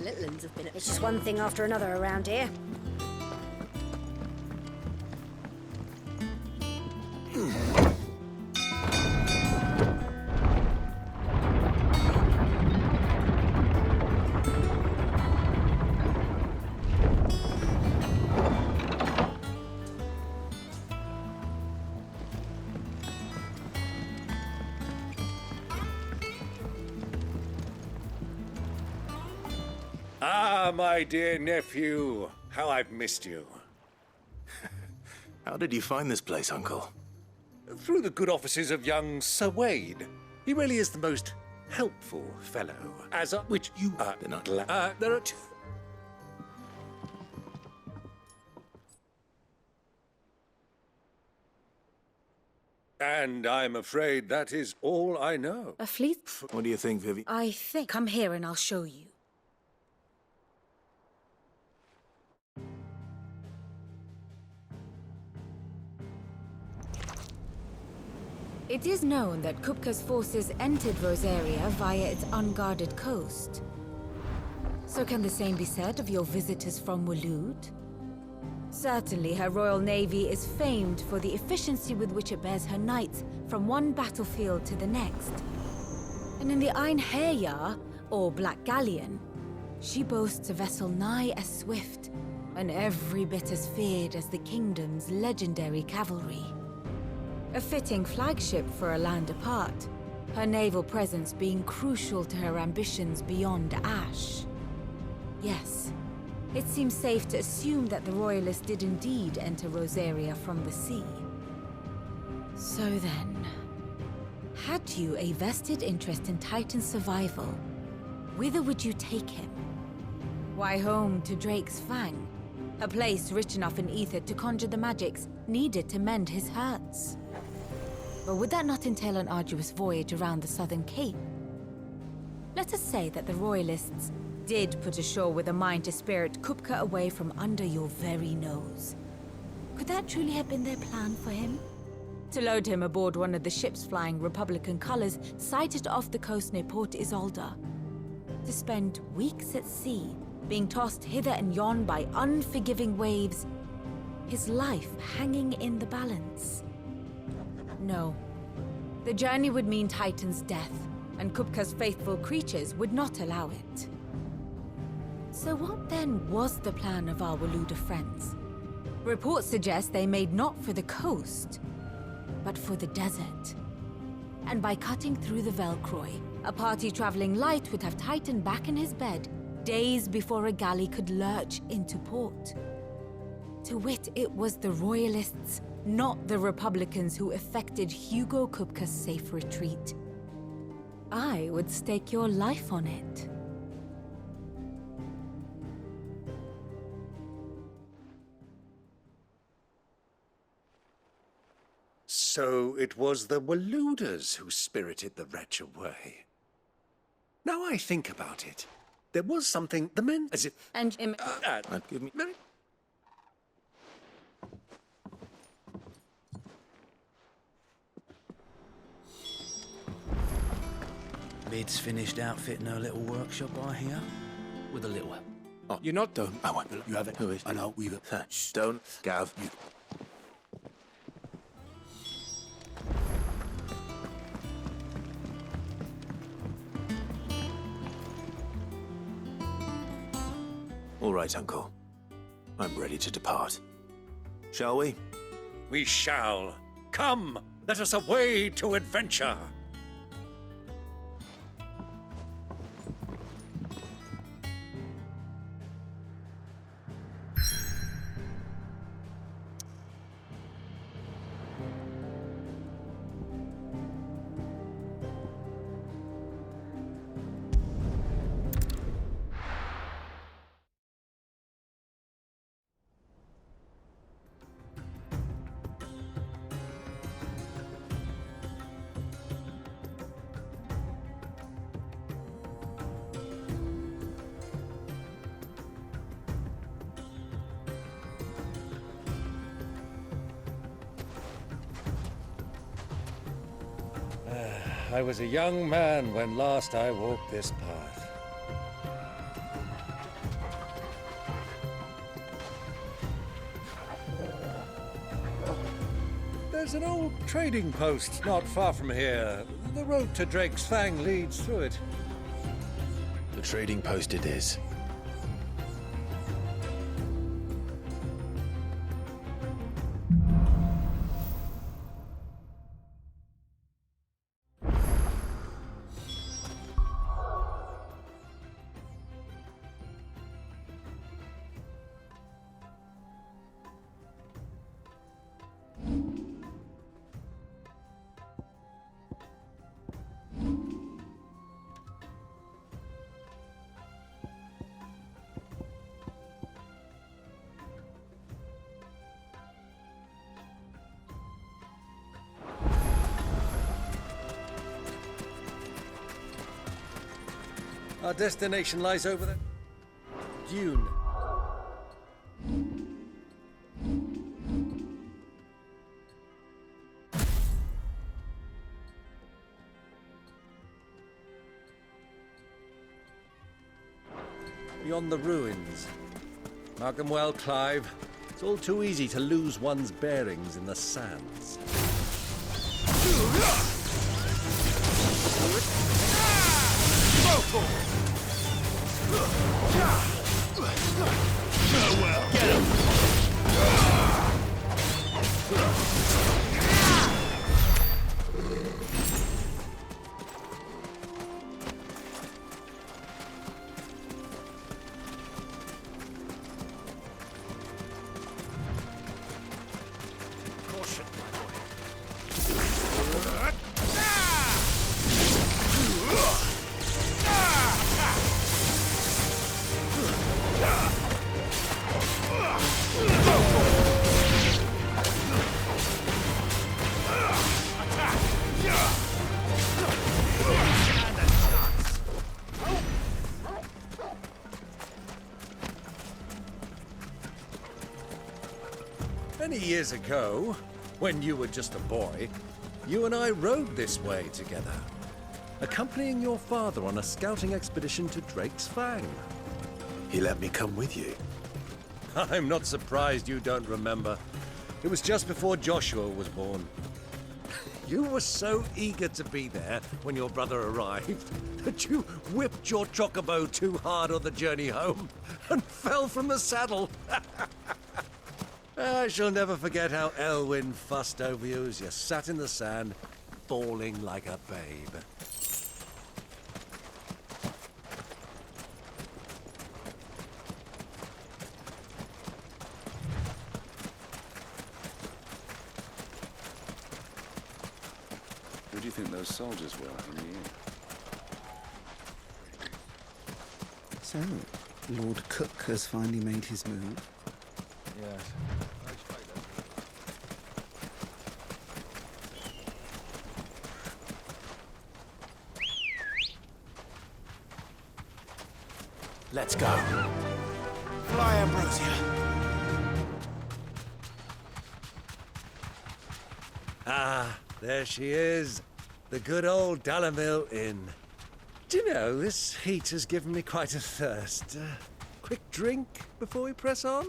little uns have been... It's just one thing after another around here. Ah, my dear nephew. How I've missed you. How did you find this place, Uncle? Through the good offices of young Sir Wade. He really is the most helpful fellow. As a... Which you are... They're not... there are two... And I'm afraid that is all I know. A fleet? What do you think, Vivi? I think... Come here and I'll show you. It is known that Kupka's forces entered Rosaria via its unguarded coast. So can the same be said of your visitors from Waloed? Certainly, her royal navy is famed for the efficiency with which it bears her knights from one battlefield to the next. And in the Einherjar, or Black Galleon, she boasts a vessel nigh as swift and every bit as feared as the kingdom's legendary cavalry. A fitting flagship for a land apart, her naval presence being crucial to her ambitions beyond Ash. Yes, it seems safe to assume that the Royalists did indeed enter Rosaria from the sea. So then, had you a vested interest in Titan's survival, whither would you take him? Why, home to Drake's Fang, a place rich enough in ether to conjure the magics needed to mend his hurts. But would that not entail an arduous voyage around the southern cape? Let us say that the Royalists did put ashore with a mind to spirit Kupka away from under your very nose. Could that truly have been their plan for him? To load him aboard one of the ships flying Republican colors sighted off the coast near Port Isolde. To spend weeks at sea, being tossed hither and yon by unforgiving waves, his life hanging in the balance. No. The journey would mean Titan's death, and Kupka's faithful creatures would not allow it. So what then was the plan of our Waloed friends? Reports suggest they made not for the coast, but for the desert. And by cutting through the Velcroy, a party traveling light would have Titan back in his bed days before a galley could lurch into port. To wit, it was the Royalists, not the Republicans, who effected Hugo Kupka's safe retreat. I would stake your life on it. So it was the Waloeders who spirited the wretch away. Now I think about it, there was something the men... as if... And... give me... Mid's finished outfitting her little workshop, I hear. With a little help. Oh, You're not... don't. I won't. You have it. Who is? I know, we've... Shh, don't, Gav. You... All right, Uncle. I'm ready to depart. Shall we? We shall. Come, let us away to adventure. I was a young man when last I walked this path. There's an old trading post not far from here. The road to Drake's Fang leads through it. The trading post it is. Our destination lies over the dune. Beyond the ruins. Mark them well, Clive. It's all too easy to lose one's bearings in the sands. Well, get him! Caution, my boy. Many years ago, when you were just a boy, you and I rode this way together, accompanying your father on a scouting expedition to Drake's Fang. He let me come with you. I'm not surprised you don't remember. It was just before Joshua was born. You were so eager to be there when your brother arrived that you whipped your chocobo too hard on the journey home and fell from the saddle. I shall never forget how Elwyn fussed over you as you sat in the sand, bawling like a babe. Who do you think those soldiers were in the inn? So, Lord Cook has finally made his move. Yes. Let's go. Fly, Ambrosia. Ah, there she is. The good old Dalamil Inn. Do you know, this heat has given me quite a thirst. Quick drink before we press on?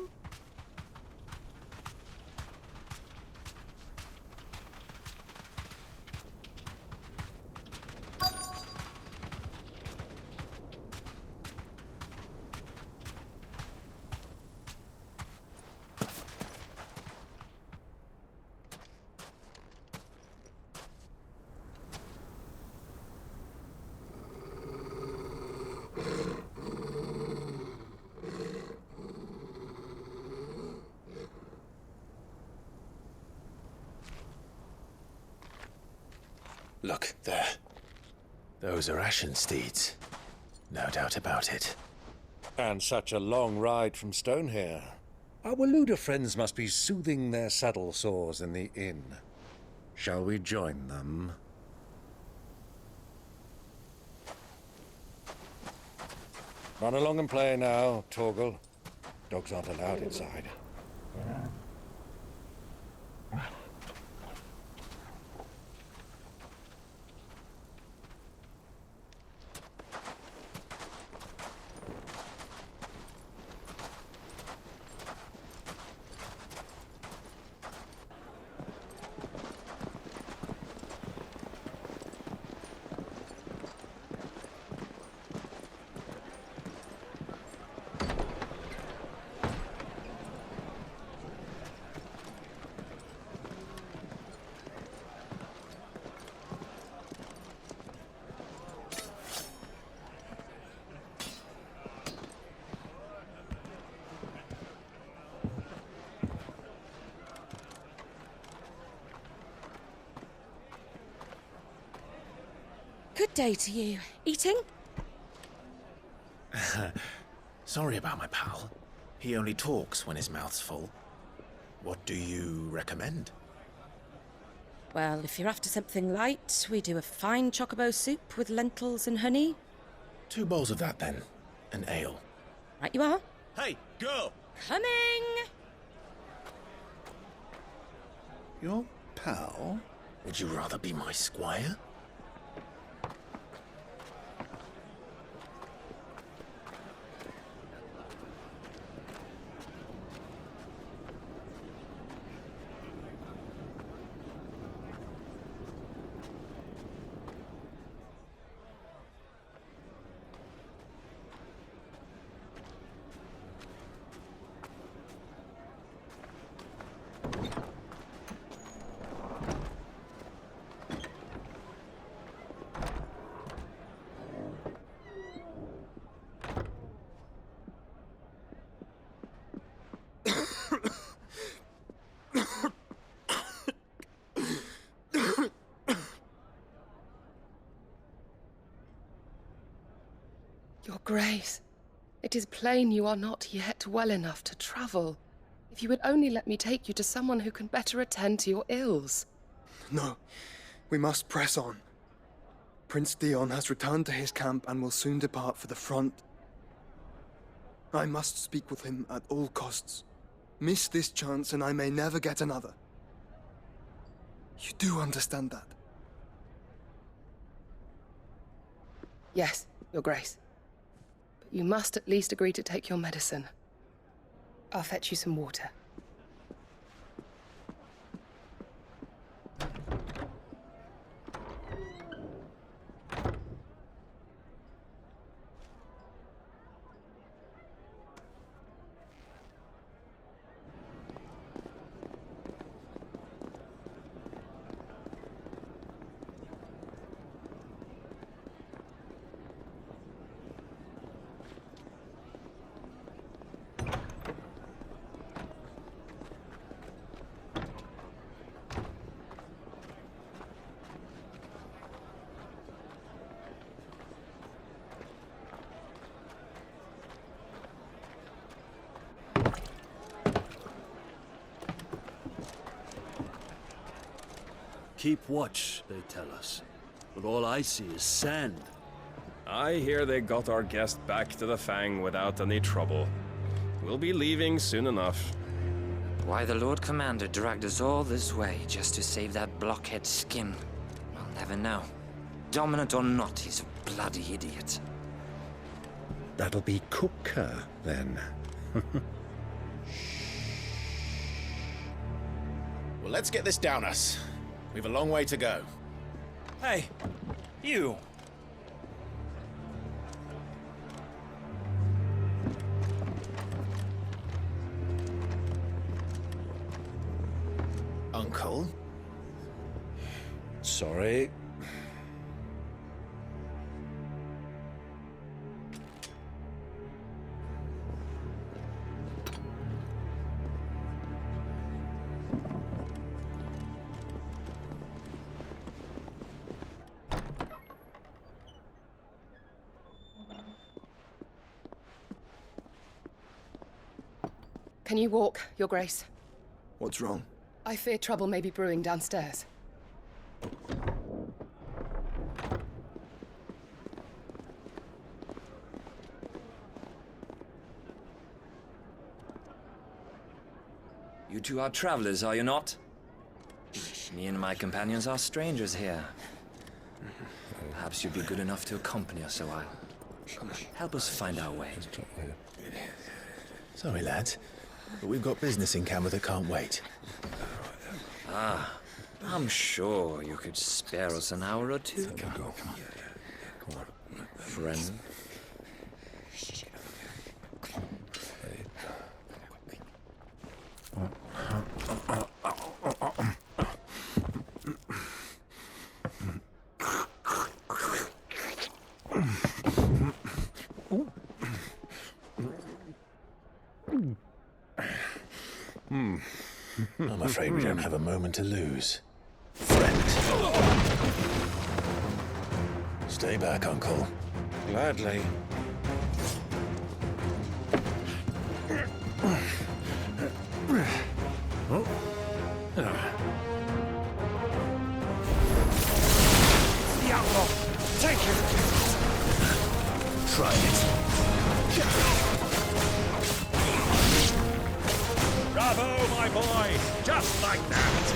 Look, there. Those are Ashen steeds. No doubt about it. And such a long ride from Stonehair. Our Waluda friends must be soothing their saddle sores in the inn. Shall we join them? Run along and play now, Torgal. Dogs aren't allowed inside. Good day to you. Eating? Sorry about my pal. He only talks when his mouth's full. What do you recommend? Well, if you're after something light, we do a fine chocobo soup with lentils and honey. 2 bowls of that, then. An ale. Right you are. Hey, girl! Coming! Your pal? Would you rather be my squire? Your Grace, it is plain you are not yet well enough to travel. If you would only let me take you to someone who can better attend to your ills. No, we must press on. Prince Dion has returned to his camp and will soon depart for the front. I must speak with him at all costs. Miss this chance and I may never get another. You do understand that? Yes, Your Grace. But you must at least agree to take your medicine. I'll fetch you some water. Keep watch, they tell us. But all I see is sand. I hear they got our guest back to the Fang without any trouble. We'll be leaving soon enough. Why the Lord Commander dragged us all this way just to save that blockhead skin, I'll never know. Dominant or not, he's a bloody idiot. That'll be Cooker, then. Well, let's get this down us. We've a long way to go. Hey, you! Uncle? Sorry. Can you walk, Your Grace? What's wrong? I fear trouble may be brewing downstairs. You two are travelers, are you not? Me and my companions are strangers here. Perhaps you'd be good enough to accompany us a while. Help us find our way. Sorry, lads, but we've got business in camera that can't wait. Ah, I'm sure you could spare us an hour or two. Come on. Friend. I'm afraid we don't have a moment to lose. Friend. Stay back, Uncle. Gladly. The outlaw! Take him! Try it. Bravo, my boy! Just like that!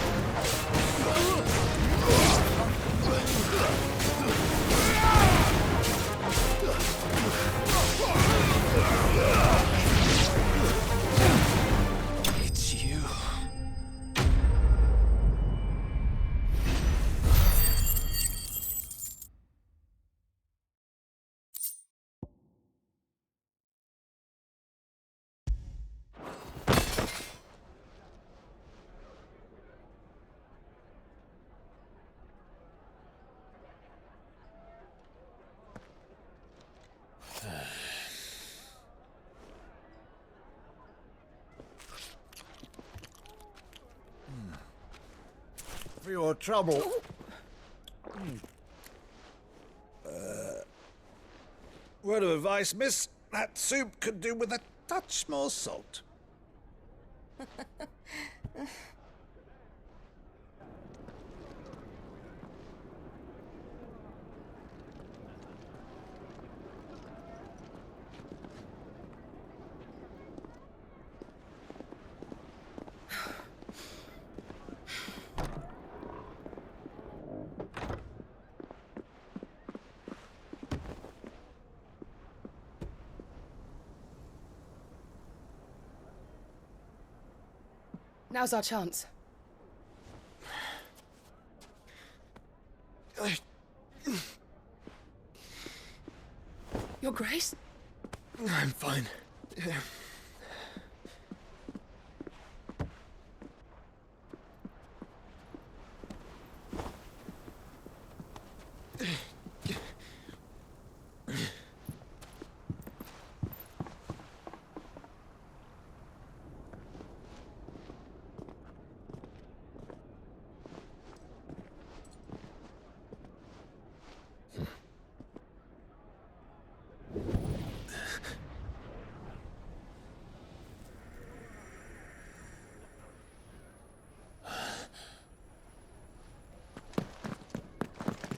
It's you. For your trouble. Word of advice, miss. That soup could do with a touch more salt. Now's our chance. Your Grace? I'm fine.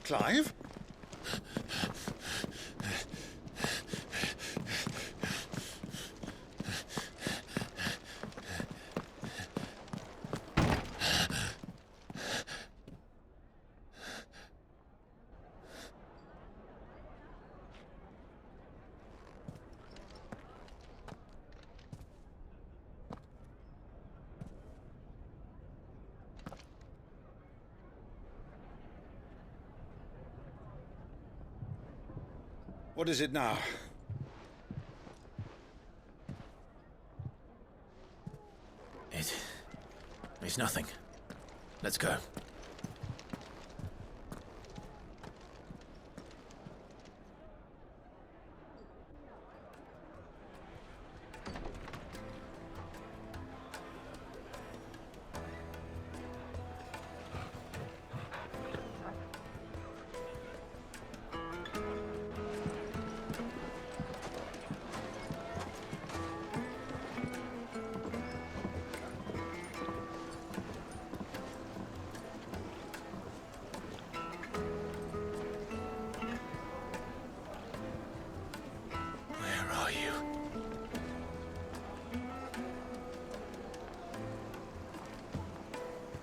Clive? What is it now? It's nothing. Let's go.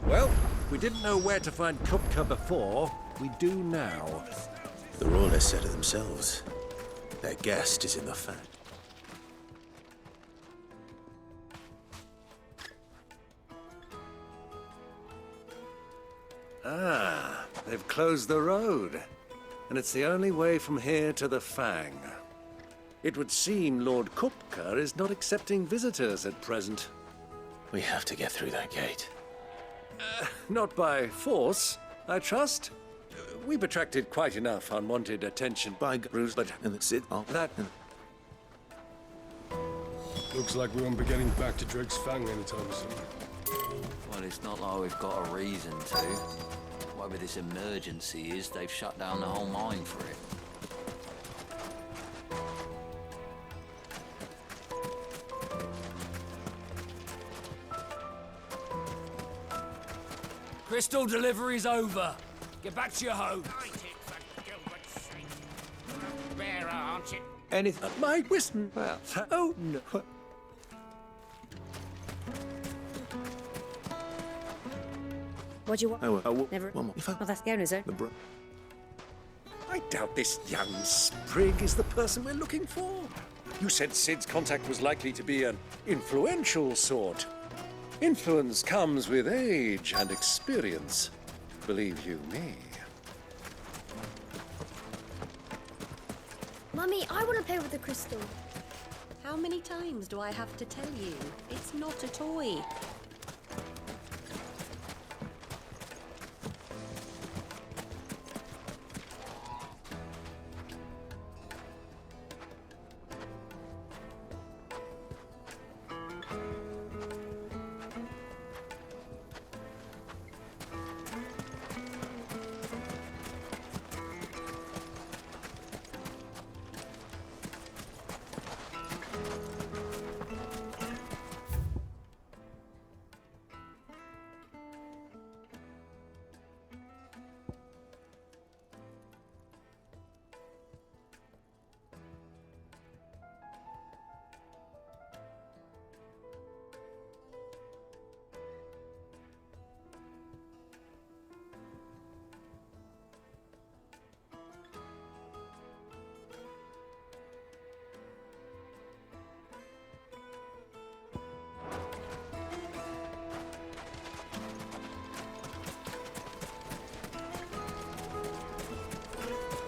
Well, we didn't know where to find Kupka before. We do now. The Royalists said it themselves. Their guest is in the fang. Ah, they've closed the road. And it's the only way from here to the Fang. It would seem Lord Kupka is not accepting visitors at present. We have to get through that gate. Not by force, I trust. We've attracted quite enough unwanted attention by Gruz, but that... Looks like we won't be getting back to Drake's Fang anytime soon. Well, it's not like we've got a reason to. Whatever this emergency is, they've shut down the whole mine for it. Crystal delivery's over. Get back to your home. Bearer, aren't you? Anything at my wisdom. Well, oh no. What do you want? Oh, Never. one more. Well, that's the owner, sir. I doubt this young sprig is the person we're looking for. You said Sid's contact was likely to be an influential sort. Influence comes with age and experience. Believe you me. Mummy, I want to play with the crystal. How many times do I have to tell you? It's not a toy.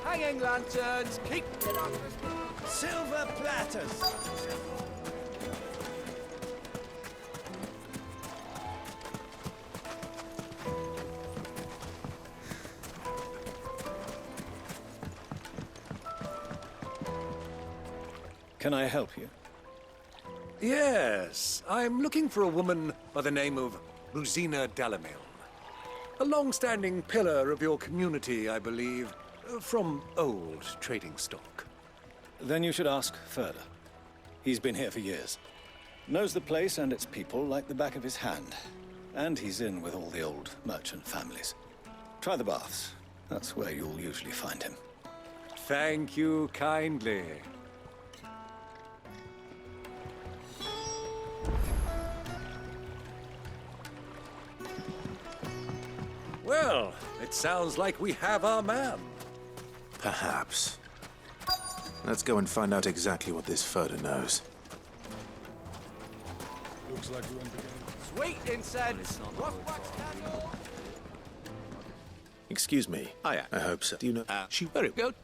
Hanging lanterns, keep it up. Silver platters! Can I help you? Yes, I'm looking for a woman by the name of Rosina Dalamil. A long-standing pillar of your community, I believe, from old trading stock. Then you should ask further. He's been here for years. Knows the place and its people like the back of his hand. And he's in with all the old merchant families. Try the baths. That's where you'll usually find him. Thank you kindly. Well, it sounds like we have our man. Perhaps. Let's go and find out exactly what this Furter knows. Looks like we won't be getting sweet incense. Excuse me. I hope so. Do you know? She very good.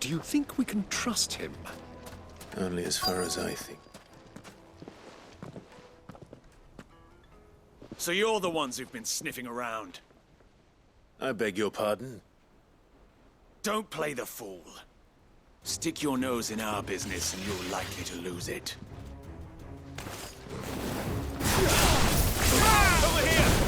Do you think we can trust him? Only as far as I think. So you're the ones who've been sniffing around? I beg your pardon? Don't play the fool. Stick your nose in our business and you're likely to lose it. Over here!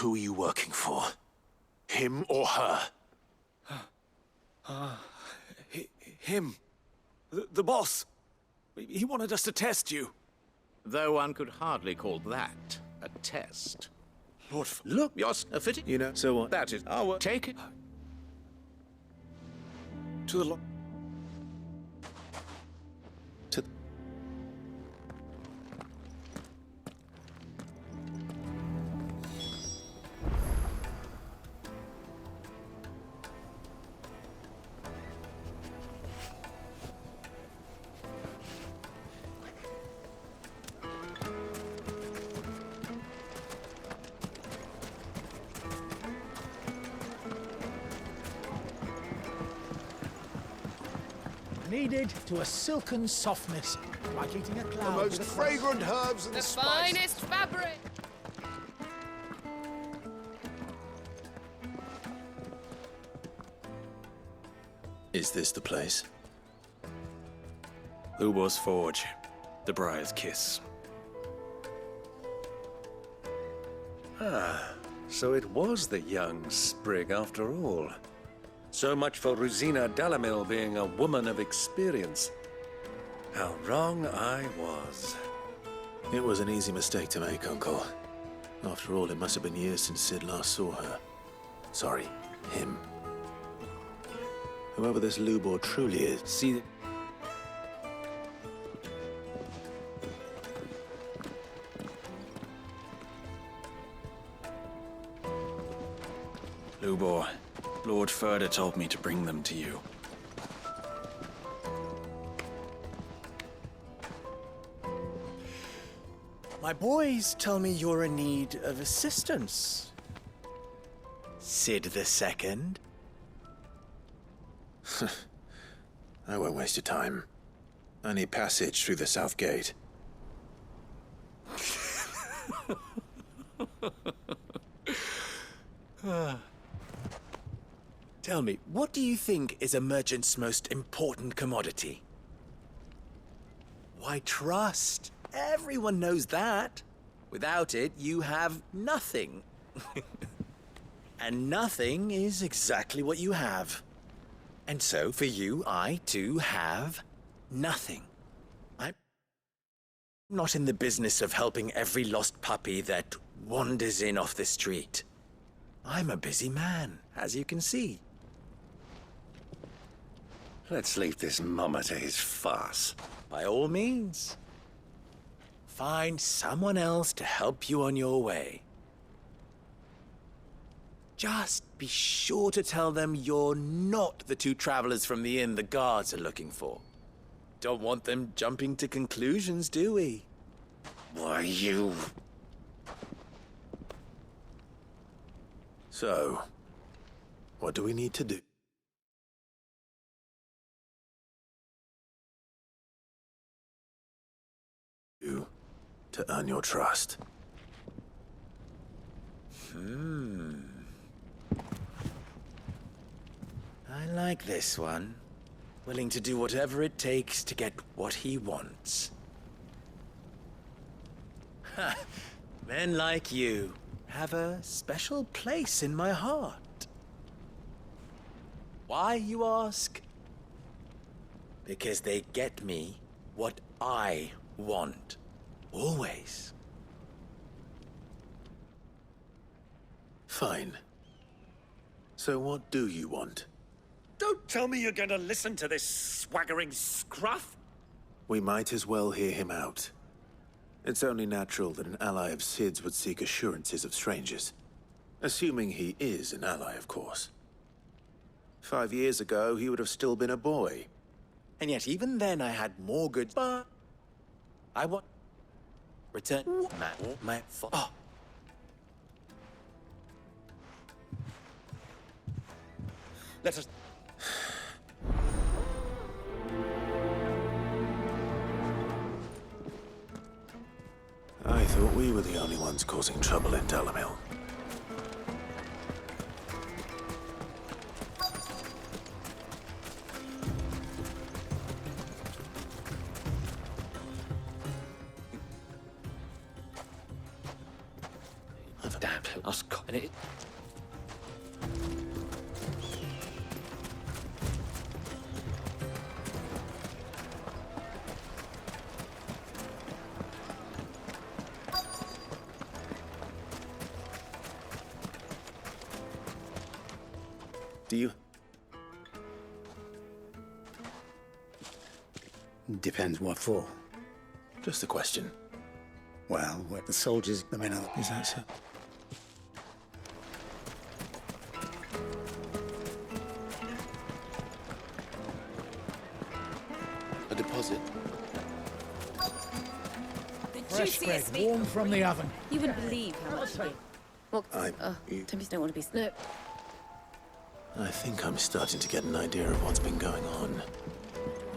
Who are you working for? Him or her? Him. The boss. He wanted us to test you. Though one could hardly call that a test. Lord, look, you're a fitting. You know, so what? That is our. Take it. To the To... Kneaded to a silken softness, like eating a cloud. The most fragrant herbs and The spices. finest fabric! Is this the place? Lubor's Forge. The Briar's Kiss. Ah, so it was the young sprig after all. So much for Rosina Dalamil being a woman of experience. How wrong I was. It was an easy mistake to make, Uncle. After all, it must have been years since Sid last saw her. Sorry, him. Whoever this Lubor truly is, see... Lubor, Lord Furder told me to bring them to you. My boys tell me you're in need of assistance. Sid II? I won't waste your time. I need passage through the south gate. Tell me, what do you think is a merchant's most important commodity? Why, trust. Everyone knows that. Without it, you have nothing. And nothing is exactly what you have. And so, for you, I, too, have nothing. I'm not in the business of helping every lost puppy that wanders in off the street. I'm a busy man, as you can see. Let's leave this mummer to his farce. By all means. Find someone else to help you on your way. Just be sure to tell them you're not the two travelers from the inn the guards are looking for. Don't want them jumping to conclusions, do we? Why, you... So, what do we need to do? To earn your trust. I like this one. Willing to do whatever it takes to get what he wants. Ha! Men like you have a special place in my heart. Why, you ask? Because they get me what I want. Always. Fine. So what do you want? Don't tell me you're going to listen to this swaggering scruff! We might as well hear him out. It's only natural that an ally of Sid's would seek assurances of strangers. Assuming he is an ally, of course. 5 years ago, he would have still been a boy. And yet even then I had more good... But I want... Return... My... Oh. Let us... I thought we were the only ones causing trouble in Dalamil. Damn, And it... Do you? Depends what for. Just a question. Well, the soldiers, I mean, Is that so? A deposit? Fresh bread, warm from the oven. You wouldn't believe how much. Well, you- Timothy don't want to be. No. I think I'm starting to get an idea of what's been going on.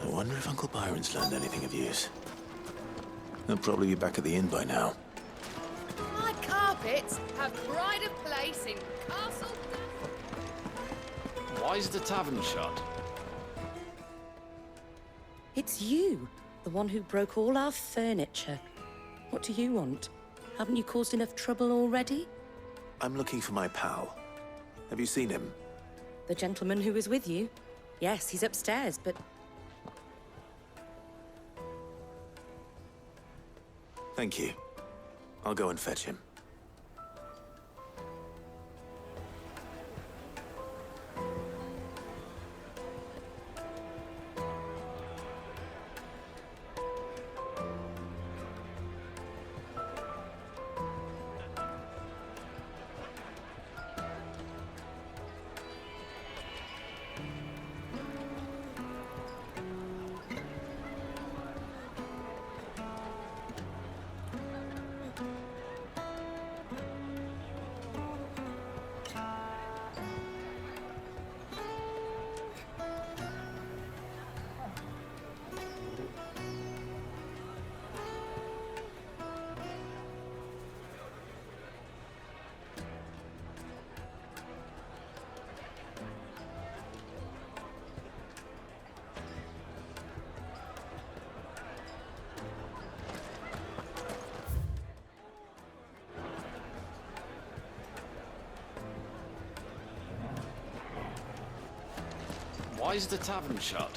I wonder if Uncle Byron's learned anything of use. He'll probably be back at the inn by now. My carpets have pride of place in Castle. Why is the tavern shut? It's you, the one who broke all our furniture. What do you want? Haven't you caused enough trouble already? I'm looking for my pal. Have you seen him? The gentleman who was with you? Yes, he's upstairs, but Thank you. I'll go and fetch him. Why is the tavern shut?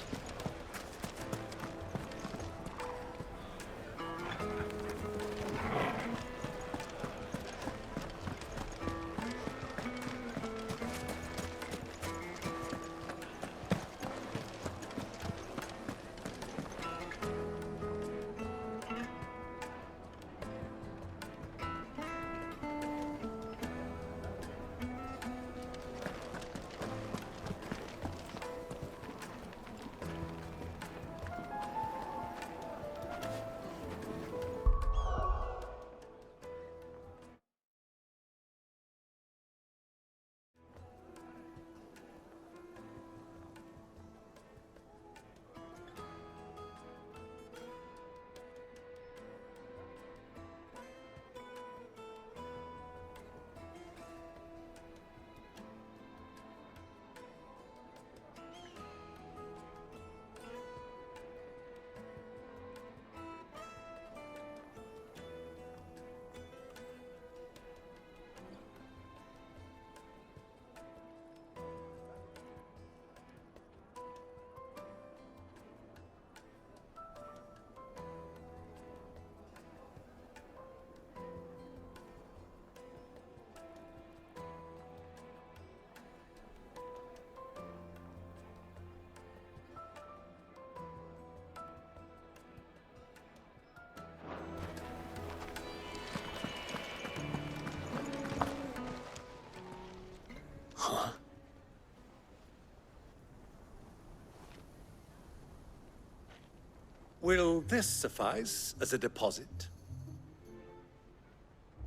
Will this suffice as a deposit?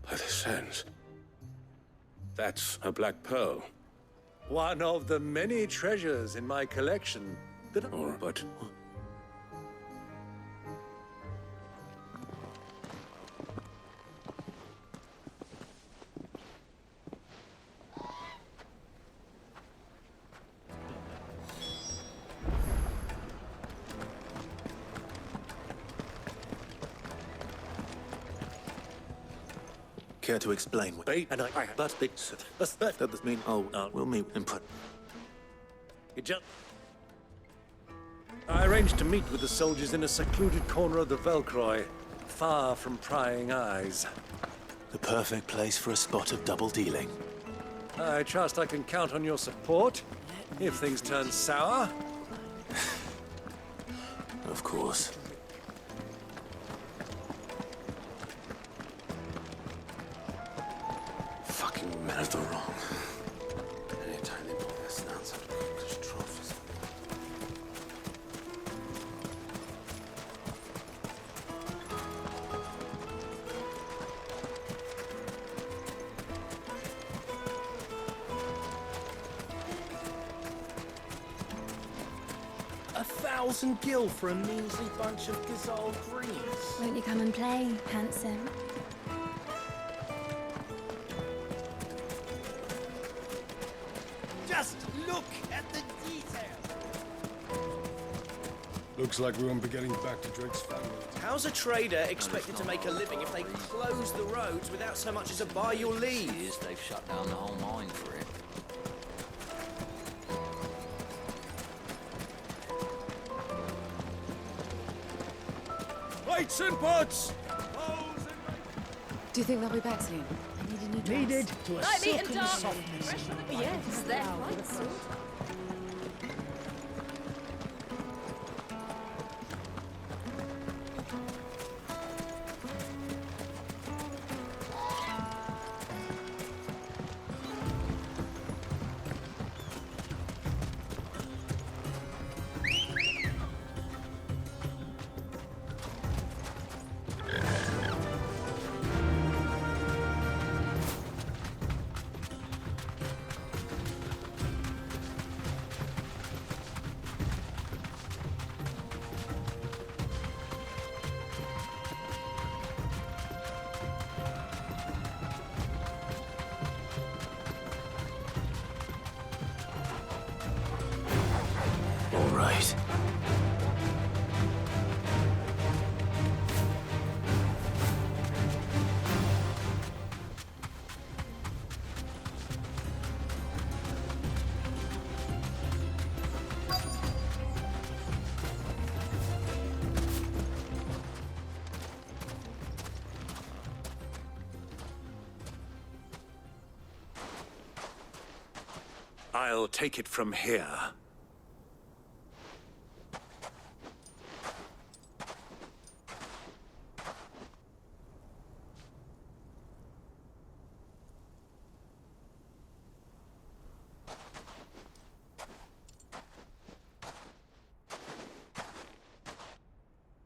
By the sands. That's a black pearl. One of the many treasures in my collection that... But... care to explain what... And But that does mean... Oh, we'll meet in private. I arranged to meet with the soldiers in a secluded corner of the Velcroy, far from prying eyes. The perfect place for a spot of double dealing. I trust I can count on your support if things turn sour. Of course. Fucking men of the wrong. Anytime they pull their snouts out of English trophies. $1,000 for a measly bunch of gazelle greens. Won't you come and play, handsome? Just look at the detail. Looks like we won't be getting back to Drake's family. How's a trader expected to make a living if they close the roads without so much as a buy your leave? They've shut down the whole mine for it. Lights and pots! Do you think they'll be back soon? I need a new dress. Needed to a Like meat and silken dark. softness. Fresh from the yes, they're quite sort. All right. I'll take it from here.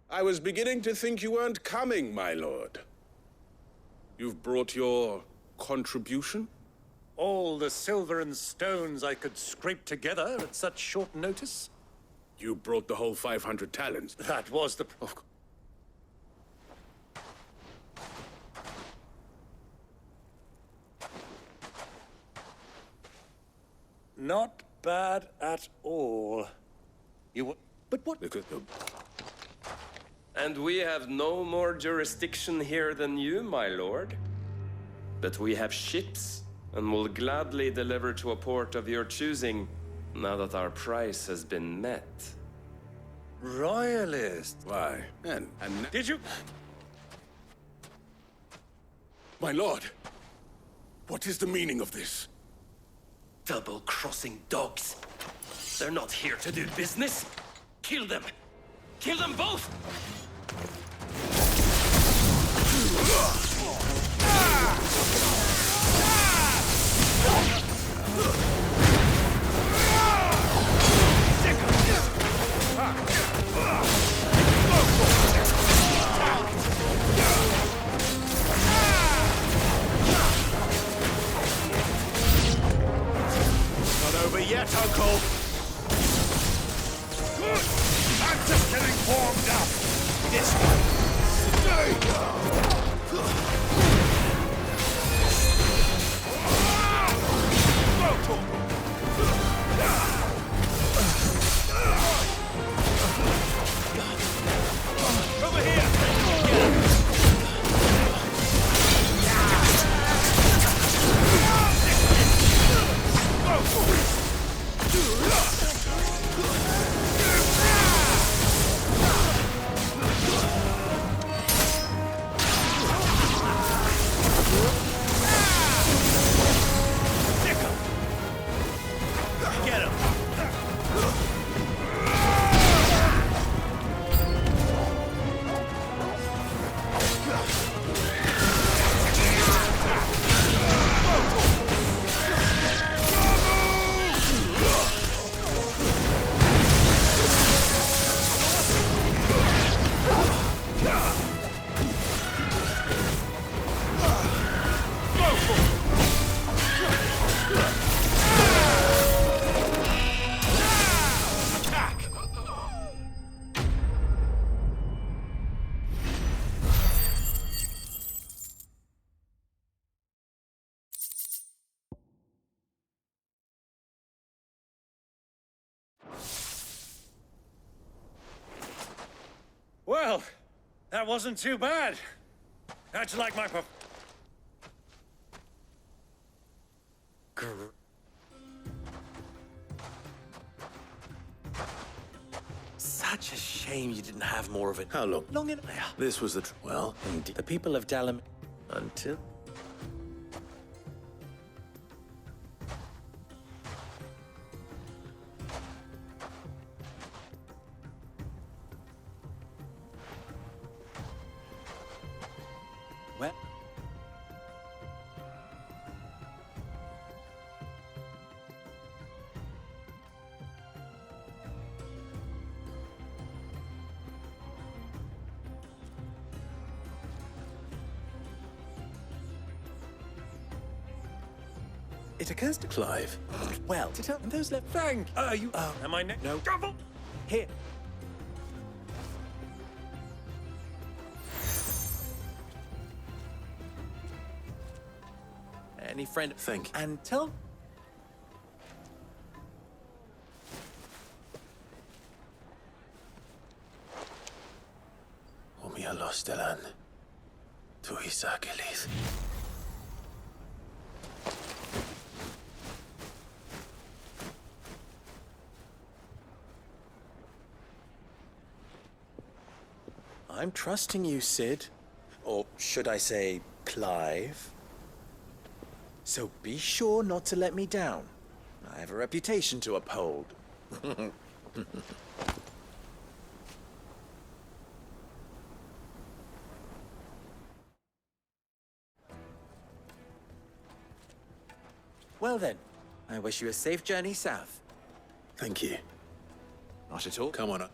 I was beginning to think you weren't coming, my lord. You've brought your contribution? All the silver and stones I could scrape together at such short notice? You brought the whole 500 talents. That was the... Not bad at all. But what... And we have no more jurisdiction here than you, my lord. But we have ships, and will gladly deliver to a port of your choosing, now that our price has been met. Royalist? Why? And Did you... My lord, what is the meaning of this? Double-crossing dogs. They're not here to do business. Kill them. Kill them both! Not over yet, Uncle. I'm just getting warmed up. This one. Over here! Get him! Well, that wasn't too bad. How'd you like my Such a shame you didn't have more of it. How long? Long enough. This was the... Well, Indeed. The people of Dallam... Until... Well... It occurs to Clive. Well, to tell those left... Frank! You... Am I next? No. Double! Here. Any friend... Thank you. And tell... Omia lostelan. Tuis Achilles. I'm trusting you, Sid. Or should I say, Clive? So be sure not to let me down. I have a reputation to uphold. Well then, I wish you a safe journey south. Thank you. Not at all. Come on up.